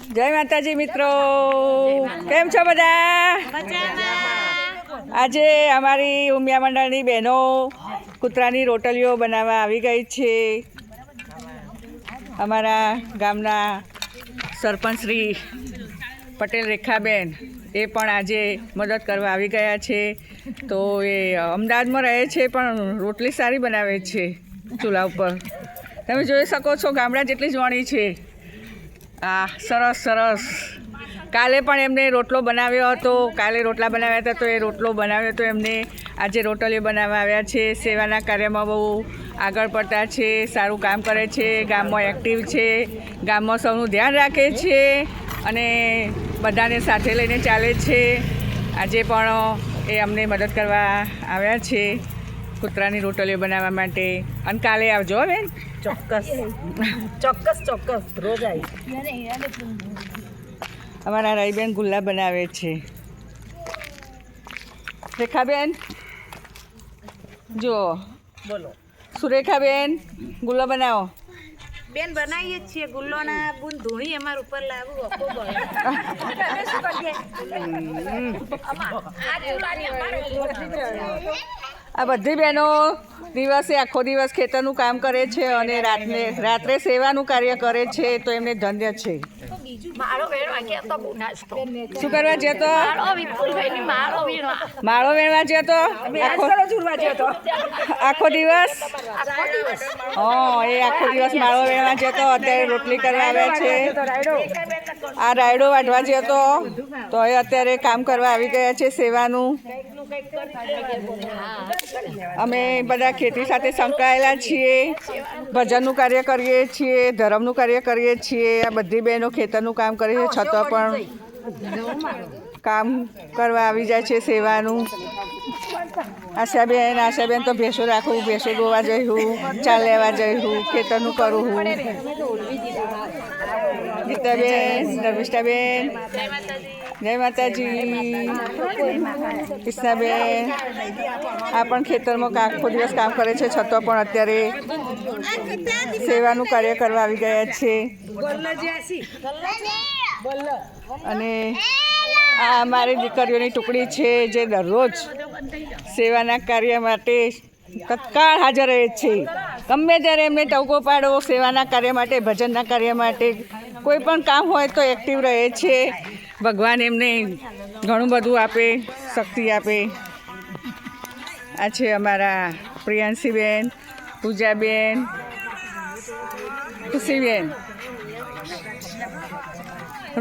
જય માતાજી મિત્રો, કેમ છો બધા? આજે અમારી ઉમિયા મંડળની બહેનો કૂતરાની રોટલીઓ બનાવવા આવી ગઈ છે. અમારા ગામના સરપંચ શ્રી પટેલ રેખાબેન એ પણ આજે મદદ કરવા આવી ગયા છે. તો એ અમદાવાદમાં રહે છે પણ રોટલી સારી બનાવે છે ચૂલા ઉપર. તમે જોઈ શકો છો ગામડા જેટલી જ વણી છે. સરસ સરસ. કાલે પણ એમને રોટલો બનાવ્યો હતો. કાલે રોટલા બનાવ્યા હતા તો એ રોટલો બનાવ્યો હતો એમને. આજે રોટલીઓ બનાવવા આવ્યા છે. સેવાના કાર્યમાં બહુ આગળ પડતા છે. સારું કામ કરે છે. ગામમાં એક્ટિવ છે. ગામમાં સૌનું ધ્યાન રાખે છે અને બધાને સાથે લઈને ચાલે છે. આજે પણ એ અમને મદદ કરવા આવ્યા છે કૂતરાની રોટલીઓ બનાવવા માટે. અને કાલે આવજો બેન. ચોક્કસ ચોક્કસ ચોક્કસ રોજ આવી. અમારા રાઈબેન ગુલ્લા બનાવે છે. રેખાબેન જુઓ, બોલો. સુરેખાબેન ગુલ્લો બનાવો. બેન બનાવીએ જ છીએ ગુલ્લોના ગુણ ધૂણી અમારા ઉપર લાવું અપો આ બધી બહેનો દિવસે આખો દિવસ ખેતરનું કામ કરે છે અને રાત્રે સેવાનું કાર્ય કરે છે. તો એમને ધન્ય છે. શું કરવા જતો? માળો વેણવા જતો આખો દિવસ. એ આખો દિવસ માળો વેણવા જતો. અત્યારે રોટલી કરવા આવ્યા છે. આ રાયડો વાઢવા જતો તો એ અત્યારે કામ કરવા આવી ગયા છે સેવાનું. અમે બધા ખેતી સાથે સંકળાયેલા છીએ. ભજનનું કાર્ય કરીએ છીએ, ધર્મનું કાર્ય કરીએ છીએ. આ બધી બહેનો ખેતરનું કામ કરે છે છતાં પણ કામ કરવા આવી જાય છે સેવાનું. આશાબેન તો ભેંસો રાખું, ભેંસો દોવા જઈશું, ચાલ લેવા જઈશું, ખેતરનું કરું હું. ગીતાબેન, ધર્મિષ્ઠાબેન જય માતાજી. કૃષ્ણાબેન આ પણ ખેતરમાં આખો દિવસ કામ કરે છે છતાં પણ અત્યારે સેવાનું કાર્ય કરવા આવી ગયા છે. અને આ અમારી દીકરીઓની ટુકડી છે જે દરરોજ સેવાના કાર્ય માટે તત્કાળ હાજર રહે છે. ગમે ત્યારે એમને ટવકો પાડો સેવાના કાર્ય માટે, ભજનના કાર્ય માટે, કોઈ પણ કામ હોય તો એક્ટિવ રહે છે. ભગવાન એમને ઘણું બધું આપે, શક્તિ આપે. આ છે અમારા પ્રિયાંશીબેન, પૂજાબેન, ખુશીબેન.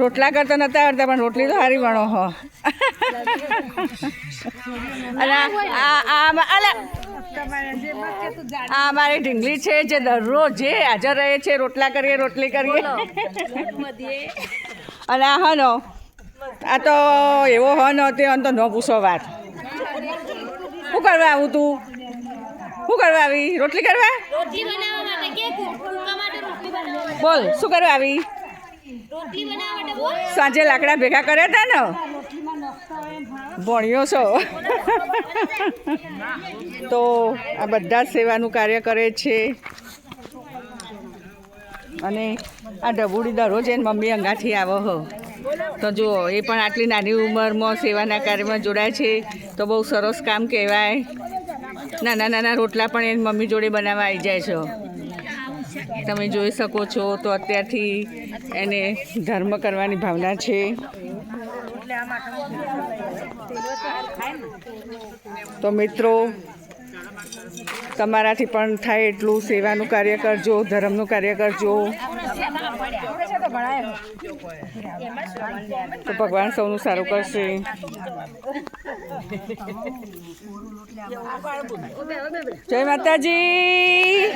રોટલા કરતા નતા આવડતા પણ રોટલી તો સારી વણો હો. અને આ અમારી ઢીંગલી છે જે દરરોજ જે હાજર રહે છે. રોટલા કરીએ, રોટલી કરીએ. અને આ હનો આ તો એવો હન હતો તો ન પૂછો વાત. શું કરવા આવું તું? શું કરવા આવી? રોટલી કરવા? બોલ શું કરવા આવી? સાંજે લાકડા ભેગા કર્યા હતા ને? ભણ્યો છો. તો આ બધા જ સેવાનું કાર્ય કરે છે. અને આ ઢબુડી દરરોજ એને મમ્મી અંગાથી આવો હો. તો જુઓ એ પણ આટલી નાની ઉંમરમાં સેવાના કાર્યમાં જોડાય છે તો બહુ સરસ કામ કહેવાય. નાના નાના રોટલા પણ એની મમ્મી જોડે બનાવવા આવી જાય છે. તમે જોઈ શકો છો. તો અત્યારથી એને ધર્મ કરવાની ભાવના છે. તો મિત્રો તમારાથી પણ થાય એટલું સેવાનું કાર્ય કરજો, ધર્મનું કાર્ય કરજો. તો ભગવાન સૌનું સારું કરશે. જય માતાજી.